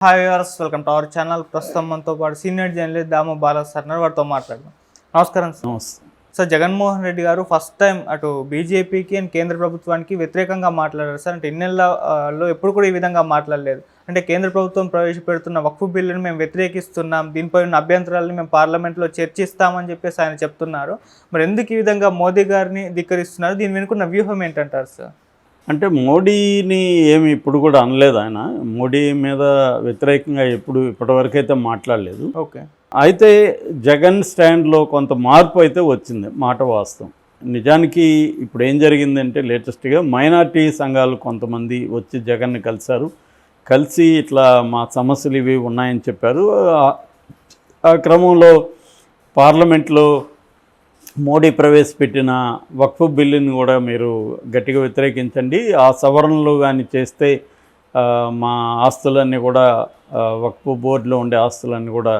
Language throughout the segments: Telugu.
Hi viewers, welcome to our channel. ప్రస్తుతం మనతో పాటు సీనియర్ జర్నలిస్ట్ దాము బాలా సార్ వారితో మాట్లాడదాం. నమస్కారం సార్. సార్, జగన్మోహన్ రెడ్డి గారు ఫస్ట్ టైం అటు బీజేపీకి అండ్ కేంద్ర ప్రభుత్వానికి వ్యతిరేకంగా మాట్లాడారు సార్. అంటే ఇన్నేళ్లలో ఎప్పుడు కూడా ఈ విధంగా మాట్లాడలేదు. అంటే కేంద్ర ప్రభుత్వం ప్రవేశపెడుతున్న వక్ఫ్ బిల్లును మేము వ్యతిరేకిస్తున్నాం, దీనిపై ఉన్న అభ్యంతరాలను మేము పార్లమెంట్లో చర్చిస్తామని చెప్పేసి ఆయన చెప్తున్నారు. మరి ఎందుకు ఈ విధంగా మోదీ గారిని ధిక్కరిస్తున్నారు? దీని వెనుకున్న వ్యూహం ఏంటంటారు సార్? అంటే మోడీని ఏమి ఇప్పుడు కూడా అనలేదు. ఆయన మోడీ మీద వ్యతిరేకంగా ఇప్పటివరకు అయితే మాట్లాడలేదు. ఓకే. అయితే జగన్ స్టాండ్లో కొంత మార్పు అయితే వచ్చింది, మాట వాస్తవం. నిజానికి ఇప్పుడు ఏం జరిగిందంటే లేటెస్ట్గా మైనార్టీ సంఘాలు కొంతమంది వచ్చి జగన్ని కలిసి ఇట్లా మా సమస్యలు ఇవి ఉన్నాయని చెప్పారు. ఆ క్రమంలో పార్లమెంట్లో మోడీ ప్రవేశపెట్టిన వక్ఫ్ బిల్లుని కూడా మీరు గట్టిగా వ్యతిరేకించండి, ఆ సవరణలు కానీ చేస్తే మా ఆస్తులన్నీ కూడా వక్ఫ్ బోర్డులో ఉండే ఆస్తులన్నీ కూడా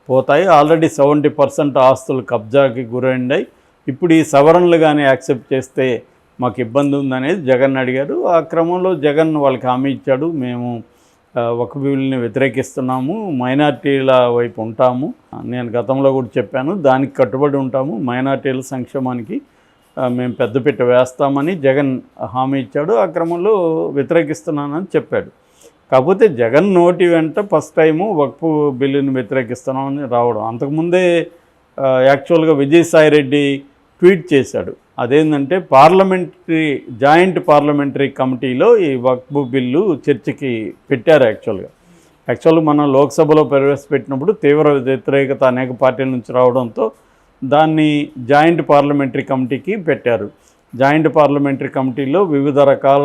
పోతాయి. ఆల్రెడీ 70% ఆస్తులు కబ్జాకి గురైనాయి. ఇప్పుడు ఈ సవరణలు కానీ యాక్సెప్ట్ చేస్తే మాకు ఇబ్బంది ఉందనేది జగన్ అడిగారు. ఆ క్రమంలో జగన్ వాళ్ళకి హామీ ఇచ్చాడు, మేము వక్ఫ్ బిల్లుని వ్యతిరేకిస్తున్నాము, మైనార్టీల వైపు ఉంటాము, నేను గతంలో కూడా చెప్పాను, దానికి కట్టుబడి ఉంటాము, మైనార్టీల సంక్షేమానికి మేము పెద్దపీట వేస్తామని జగన్ హామీ ఇచ్చాడు. ఆ క్రమంలో వ్యతిరేకిస్తున్నానని చెప్పాడు. కాకపోతే జగన్ నోటి వెంట ఫస్ట్ టైము వక్ఫ్ బిల్లుని వ్యతిరేకిస్తున్నామని రావడం. అంతకుముందే యాక్చువల్గా విజయసాయిరెడ్డి ట్వీట్ చేశాడు. అదేంటంటే జాయింట్ పార్లమెంటరీ కమిటీలో ఈ వక్ఫ్ బిల్లు చర్చకి పెట్టారు. యాక్చువల్గా మనం లోక్సభలో ప్రవేశపెట్టినప్పుడు తీవ్ర వ్యతిరేకత అనేక పార్టీల నుంచి రావడంతో దాన్ని జాయింట్ పార్లమెంటరీ కమిటీకి పెట్టారు. జాయింట్ పార్లమెంటరీ కమిటీలో వివిధ రకాల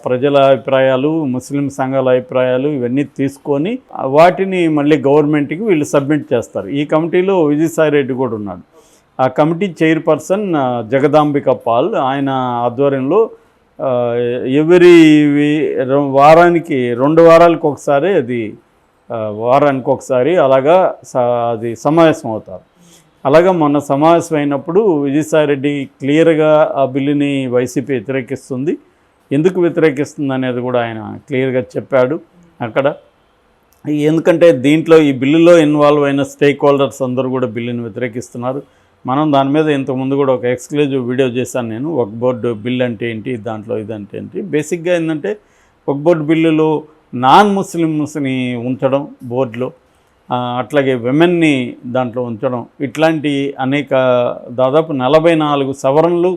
ప్రజల అభిప్రాయాలు, ముస్లిం సంఘాల అభిప్రాయాలు ఇవన్నీ తీసుకొని వాటిని మళ్ళీ గవర్నమెంట్కి వీళ్ళు సబ్మిట్ చేస్తారు. ఈ కమిటీలో విజయసాయిరెడ్డి కూడా ఉన్నాడు. ఆ కమిటీ చైర్పర్సన్ జగదాంబిక పాల్, ఆయన ఆధ్వర్యంలో వారానికి 2 వారాలకు ఒకసారి వారానికి ఒకసారి అలాగా అది సమావేశం అవుతారు. అలాగా మొన్న సమావేశం అయినప్పుడు విజయసాయిరెడ్డి క్లియర్గా ఆ బిల్లుని వైసీపీ వ్యతిరేకిస్తుంది, ఎందుకు వ్యతిరేకిస్తుంది అనేది కూడా ఆయన క్లియర్గా చెప్పాడు అక్కడ. ఎందుకంటే దీంట్లో ఈ బిల్లులో ఇన్వాల్వ్ అయిన స్టేక్ హోల్డర్స్ అందరూ కూడా బిల్లుని వ్యతిరేకిస్తున్నారు. మనం దాని మీద ఇంతకుముందు కూడా ఒక ఎక్స్క్లూజివ్ వీడియో చేశాను నేను, వక్ఫ్ బోర్డు బిల్ అంటే ఏంటి, దాంట్లో ఇదంటే ఏంటి. బేసిక్గా ఏంటంటే వక్ఫ్ బోర్డు బిల్లులో నాన్ ముస్లిమ్స్ని ఉంచడం బోర్డులో, అట్లాగే విమెన్ని దాంట్లో ఉంచడం, ఇట్లాంటి అనేక దాదాపు 44 సవరణలు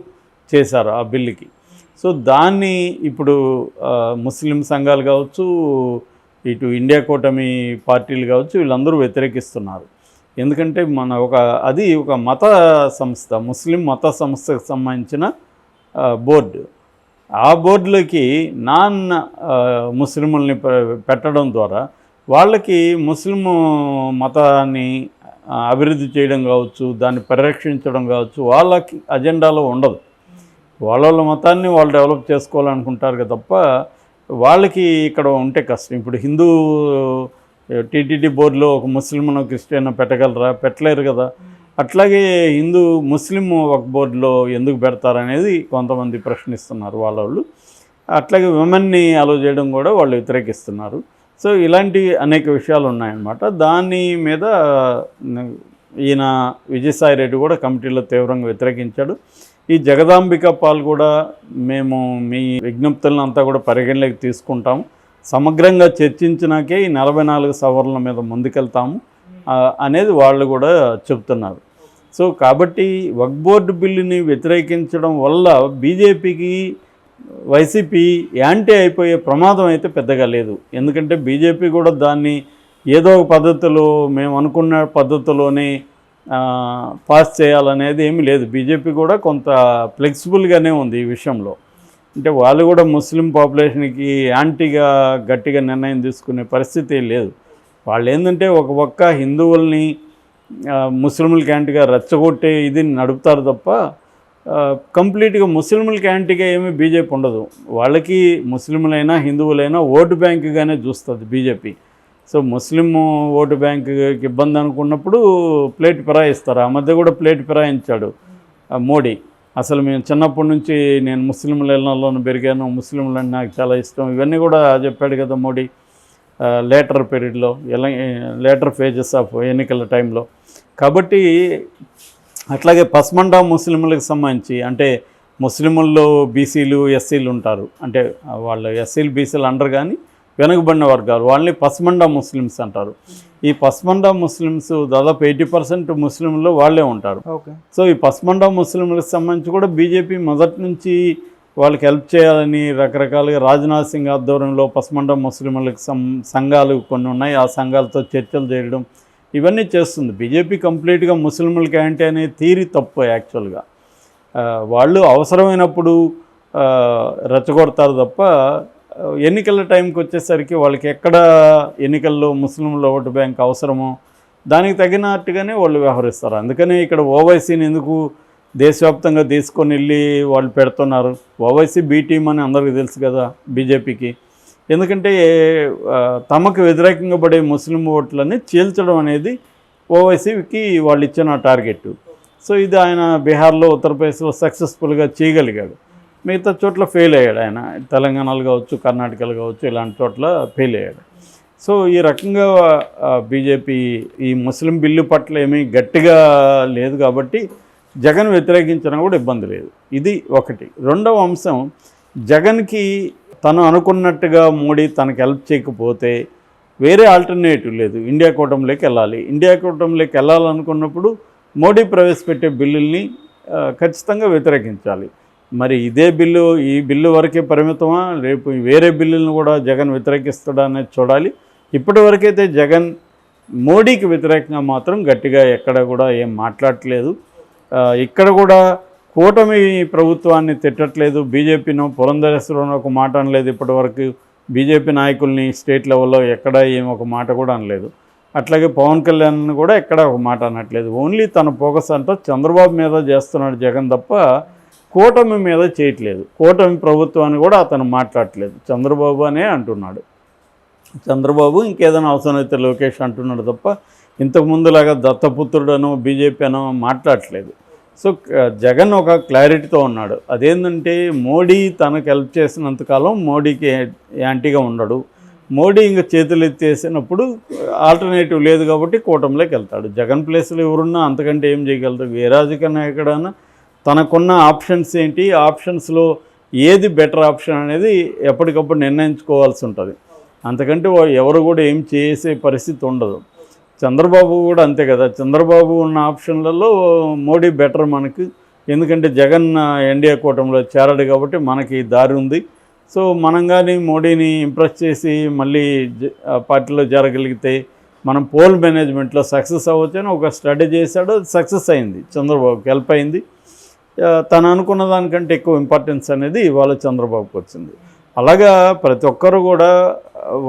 చేశారు ఆ బిల్లుకి. సో దాన్ని ఇప్పుడు ముస్లిం సంఘాలు కావచ్చు, ఇటు ఇండియా కూటమి పార్టీలు కావచ్చు, వీళ్ళందరూ వ్యతిరేకిస్తున్నారు. ఎందుకంటే అది ఒక మత సంస్థ, ముస్లిం మత సంస్థకు సంబంధించిన బోర్డు. ఆ బోర్డులోకి నాన్ ముస్లింలని పెట్టడం ద్వారా వాళ్ళకి ముస్లిం మతాన్ని అభివృద్ధి చేయడం కావచ్చు, దాన్ని పరిరక్షించడం కావచ్చు, వాళ్ళకి అజెండాలో ఉండదు. వాళ్ళ మతాన్ని వాళ్ళు డెవలప్ చేసుకోవాలనుకుంటారు కదా తప్ప వాళ్ళకి ఇక్కడ ఉంటే కష్టం. ఇప్పుడు హిందూ టీటీడీ బోర్డులో ఒక ముస్లింను క్రిస్టియన్ పెట్టగలరా? పెట్టలేరు కదా. అట్లాగే ముస్లిం ఒక బోర్డులో ఎందుకు పెడతారనేది కొంతమంది ప్రశ్నిస్తున్నారు వాళ్ళు. అట్లాగే విమెన్ని అలో చేయడం కూడా వాళ్ళు వ్యతిరేకిస్తున్నారు. సో ఇలాంటి అనేక విషయాలు ఉన్నాయన్నమాట. దాని మీద ఈయన విజయసాయిరెడ్డి కూడా కమిటీలో తీవ్రంగా వ్యతిరేకించాడు. ఈ జగదాంబిక పాల్ కూడా మేము మీ విజ్ఞప్తులను అంతా కూడా పరిగణలోకి తీసుకుంటాము, సమగ్రంగా చర్చించినాకే ఈ 44 సవరణల మీద ముందుకెళ్తాము అనేది వాళ్ళు కూడా చెప్తున్నారు. సో కాబట్టి వక్ఫ్ బోర్డు బిల్లుని వ్యతిరేకించడం వల్ల బీజేపీకి వైసీపీ యాంటీ అయిపోయే ప్రమాదం అయితే పెద్దగా లేదు. ఎందుకంటే బీజేపీ కూడా దాన్ని ఏదో ఒక పద్ధతిలో మేము అనుకున్న పద్ధతిలోనే పాస్ చేయాలనేది ఏమీ లేదు. బీజేపీ కూడా కొంత ఫ్లెక్సిబుల్గానే ఉంది ఈ విషయంలో. అంటే వాళ్ళు కూడా ముస్లిం పాపులేషన్కి యాంటీగా గట్టిగా నిర్ణయం తీసుకునే పరిస్థితి లేదు. వాళ్ళు ఏంటంటే ఒక పక్క హిందువుల్ని ముస్లింలకి యాంటీగా రెచ్చగొట్టే ఇది నడుపుతారు తప్ప కంప్లీట్గా ముస్లింలకి యాంటీగా ఏమీ బీజేపీ ఉండదు. వాళ్ళకి ముస్లింలైనా హిందువులైనా ఓటు బ్యాంకుగానే చూస్తుంది బీజేపీ. సో ముస్లిం ఓటు బ్యాంకుకి ఇబ్బంది అనుకున్నప్పుడు ప్లేట్ ఫిరాయిస్తారు. ఆ మధ్య కూడా ప్లేట్ ఫిరాయించాడు మోడీ. అసలు మేము చిన్నప్పటి నుంచి నేను ముస్లింల ఇళ్లలోనూ పెరిగాను, ముస్లింలు అంటే నాకు చాలా ఇష్టం, ఇవన్నీ కూడా చెప్పాడు కదా మోడీ. లేటర్ పీరియడ్లో లేటర్ ఫేజెస్ ఆఫ్ ఎన్నికల టైంలో. కాబట్టి అట్లాగే పస్మండా ముస్లింలకు సంబంధించి, అంటే ముస్లింల్లో బీసీలు ఎస్సీలు ఉంటారు, అంటే వాళ్ళు ఎస్సీలు బీసీలు అంటారు కానీ వెనుకబడిన వర్గాలు, వాళ్ళని పస్మండా ముస్లిమ్స్ అంటారు. ఈ పస్మండా ముస్లిమ్స్ దాదాపు 80% ముస్లింలు వాళ్ళే ఉంటారు. సో ఈ పస్మండా ముస్లింలకు సంబంధించి కూడా బీజేపీ మొదటి నుంచి వాళ్ళకి హెల్ప్ చేయాలని రకరకాలుగా రాజ్నాథ్ సింగ్ ఆధ్వర్యంలో పస్మండా ముస్లింలకు సంఘాలు కొన్ని ఉన్నాయి, ఆ సంఘాలతో చర్చలు చేయడం ఇవన్నీ చేస్తుంది బీజేపీ. కంప్లీట్గా ముస్లింలకి యాంటీ అనే థీరీ తప్పు. యాక్చువల్గా వాళ్ళు అవసరమైనప్పుడు రెచ్చగొడతారు తప్ప ఎన్నికల టైంకి వచ్చేసరికి వాళ్ళకి ఎక్కడ ఎన్నికల్లో ముస్లింల ఓటు బ్యాంక్ అవసరమో దానికి తగినట్టుగానే వాళ్ళు వ్యవహరిస్తారు. అందుకనే ఇక్కడ ఓవైసీని ఎందుకు దేశవ్యాప్తంగా తీసుకొని వెళ్ళి వాళ్ళు పెడుతున్నారు. ఓవైసీ బీ టీమ్ అని అందరికీ తెలుసు కదా బీజేపీకి. ఎందుకంటే తమకు వ్యతిరేకంగా పడే ముస్లిం ఓట్లని చీల్చడం అనేది ఓవైసీకి వాళ్ళు ఇచ్చిన టార్గెట్. సో ఇది ఆయన బీహార్లో ఉత్తరప్రదేశ్లో సక్సెస్ఫుల్గా చేయగలిగాడు. మిగతా చోట్ల ఫెయిల్ అయ్యాడు ఆయన. తెలంగాణలో కావచ్చు, కర్ణాటకలో కావచ్చు, ఇలాంటి చోట్ల ఫెయిల్ అయ్యాడు. సో ఈ రకంగా బీజేపీ ఈ ముస్లిం బిల్లు పట్ల ఏమీ గట్టిగా లేదు కాబట్టి జగన్ వ్యతిరేకించడం కూడా ఇబ్బంది లేదు. ఇది ఒకటి. రెండవ అంశం, జగన్కి తను అనుకున్నట్టుగా మోడీ తనకు హెల్ప్ చేయకపోతే వేరే ఆల్టర్నేటివ్ లేదు, ఇండియా కూటమిలోకి వెళ్ళాలి. ఇండియా కూటమిలోకి వెళ్ళాలనుకున్నప్పుడు మోడీ ప్రవేశపెట్టే బిల్లుల్ని ఖచ్చితంగా వ్యతిరేకించాలి. మరి ఇదే బిల్లు, ఈ బిల్లు వరకే పరిమితమా, రేపు వేరే బిల్లులను కూడా జగన్ వ్యతిరేకిస్తాడా అనేది చూడాలి. ఇప్పటి వరకైతే జగన్ మోడీకి వ్యతిరేకంగా మాత్రం గట్టిగా ఎక్కడ కూడా ఏం మాట్లాడట్లేదు. ఇక్కడ కూడా కూటమి ప్రభుత్వాన్ని తిట్టట్లేదు. బీజేపీను పురంధరేశ్వరం ఒక మాట అనలేదు ఇప్పటివరకు. బీజేపీ నాయకుల్ని స్టేట్ లెవెల్లో ఎక్కడ ఏం ఒక మాట కూడా అనలేదు. అట్లాగే పవన్ కళ్యాణ్ కూడా ఎక్కడ ఒక మాట అనట్లేదు. ఓన్లీ తన ఫోకస్ అంతా చంద్రబాబు మీద చేస్తున్నాడు జగన్ తప్ప కూటమి మీద చేయట్లేదు. కూటమి ప్రభుత్వాన్ని కూడా అతను మాట్లాడట్లేదు, చంద్రబాబు అనే అంటున్నాడు. చంద్రబాబు ఇంకేదైనా అవసరమైతే లోకేష్ అంటున్నాడు తప్ప ఇంతకుముందులాగా దత్తపుత్రుడనో బీజేపీ అనో మాట్లాడట్లేదు. సో జగన్ ఒక క్లారిటీతో ఉన్నాడు. అదేంటంటే మోడీ తనకు హెల్ప్ చేసినంతకాలం మోడీకి యాంటీగా ఉండడు. మోడీ ఇంక చేతులు ఎత్తేసినప్పుడు ఆల్టర్నేటివ్ లేదు కాబట్టి కూటమిలోకి వెళ్తాడు. జగన్ ప్లేస్లో ఎవరున్నా అంతకంటే ఏం చేయగలరు. ఏ రాజకీయ నాయకుడైనా తనకున్న ఆప్షన్స్ ఏంటి, ఆప్షన్స్లో ఏది బెటర్ ఆప్షన్ అనేది ఎప్పటికప్పుడు నిర్ణయించుకోవాల్సి ఉంటుంది. అంతకంటే ఎవరు కూడా ఏం చేసే పరిస్థితి ఉండదు. చంద్రబాబు కూడా అంతే కదా. చంద్రబాబు ఉన్న ఆప్షన్లలో మోడీ బెటర్ మనకు, ఎందుకంటే జగన్ ఎన్డీఏ కూటమిలో చేరాడు కాబట్టి మనకి దారి ఉంది. సో మనం కానీ మోడీని ఇంప్రెస్ చేసి మళ్ళీ పార్టీలో చేరగలిగితే మనం పోల్ మేనేజ్మెంట్లో సక్సెస్ అవ్వచ్చు అని ఒక స్టడీ చేశాడు. సక్సెస్ అయింది, చంద్రబాబుకి హెల్ప్ అయింది. తను అనుకున్న దానికంటే ఎక్కువ ఇంపార్టెన్స్ అనేది ఇవాళ చంద్రబాబుకి వచ్చింది. అలాగా ప్రతి ఒక్కరు కూడా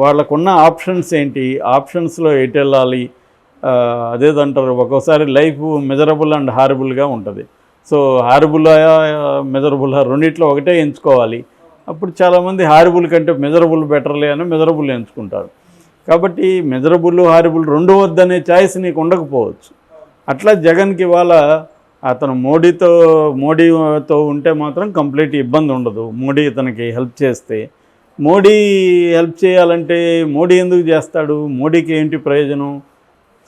వాళ్ళకున్న ఆప్షన్స్ ఏంటి, ఆప్షన్స్లో ఎటు వెళ్ళాలి, అదేదంటారు ఒక్కోసారి లైఫ్ మెజరబుల్ అండ్ హారబుల్గా ఉంటుంది. సో హారబుల్ మెజరబుల్ రెండిట్లో ఒకటే ఎంచుకోవాలి. అప్పుడు చాలామంది హారబుల్ కంటే మెజరబుల్ బెటర్లే అని మెజరబుల్ ఎంచుకుంటారు. కాబట్టి మెజరబుల్ హారబుల్ రెండు వద్దనే ఛాయిస్ నీకు ఉండకపోవచ్చు. అట్లా జగన్కి ఇవాళ అతను మోడీతో ఉంటే మాత్రం కంప్లీట్ ఇబ్బంది ఉండదు. మోడీ ఇతనికి హెల్ప్ చేస్తే, మోడీ హెల్ప్ చేయాలంటే మోడీ ఎందుకు చేస్తాడు, మోడీకి ఏంటి ప్రయోజనం?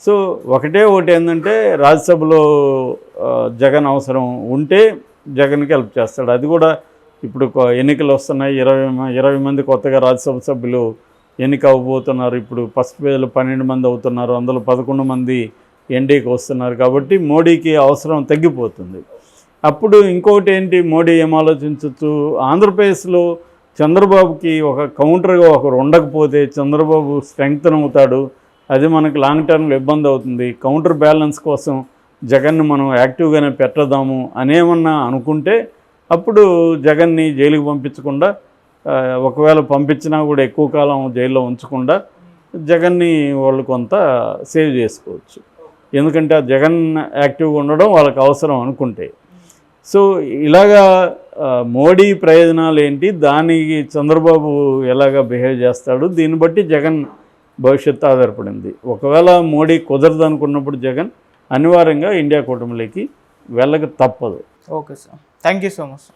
సో ఒకటి ఏంటంటే రాజ్యసభలో జగన్ అవసరం ఉంటే జగన్కి హెల్ప్ చేస్తాడు. అది కూడా ఇప్పుడు ఎన్నికలు వస్తున్నాయి, 20 మంది కొత్తగా రాజ్యసభ సభ్యులు ఎన్నిక అవ్వబోతున్నారు. ఇప్పుడు ఫస్ట్ ఫేజ్లో 12 మంది అవుతున్నారు, అందులో 11 మంది ఎన్డీకి వస్తున్నారు. కాబట్టి మోడీకి అవసరం తగ్గిపోతుంది. అప్పుడు ఇంకొకటి ఏంటి, మోడీ ఏం ఆలోచించవచ్చు, ఆంధ్రప్రదేశ్లో చంద్రబాబుకి ఒక కౌంటర్గా ఒకరు ఉండకపోతే చంద్రబాబు స్ట్రెంగ్తన్ అవుతాడు. అది మనకు లాంగ్ టర్మ్లో ఇబ్బంది అవుతుంది. కౌంటర్ బ్యాలెన్స్ కోసం జగన్ని మనం యాక్టివ్గానే పెట్టదాము అనేమన్నా అనుకుంటే అప్పుడు జగన్ని జైలుకి పంపించకుండా, ఒకవేళ పంపించినా కూడా ఎక్కువ కాలం జైల్లో ఉంచకుండా జగన్ని వాళ్ళు కొంత సేవ్ చేసుకోవచ్చు. ఎందుకంటే ఆ జగన్ యాక్టివ్గా ఉండడం వాళ్ళకి అవసరం అనుకుంటే. సో ఇలాగా మోడీ ప్రయోజనాలు ఏంటి, దానికి చంద్రబాబు ఎలాగ బిహేవ్ చేస్తాడు, దీన్ని బట్టి జగన్ భవిష్యత్తు ఆధారపడింది. ఒకవేళ మోడీ కుదరదు అనుకున్నప్పుడు జగన్ అనివార్యంగా ఇండియా కూటమిలోకి వెళ్ళక తప్పదు. Okay sir, thank you so much.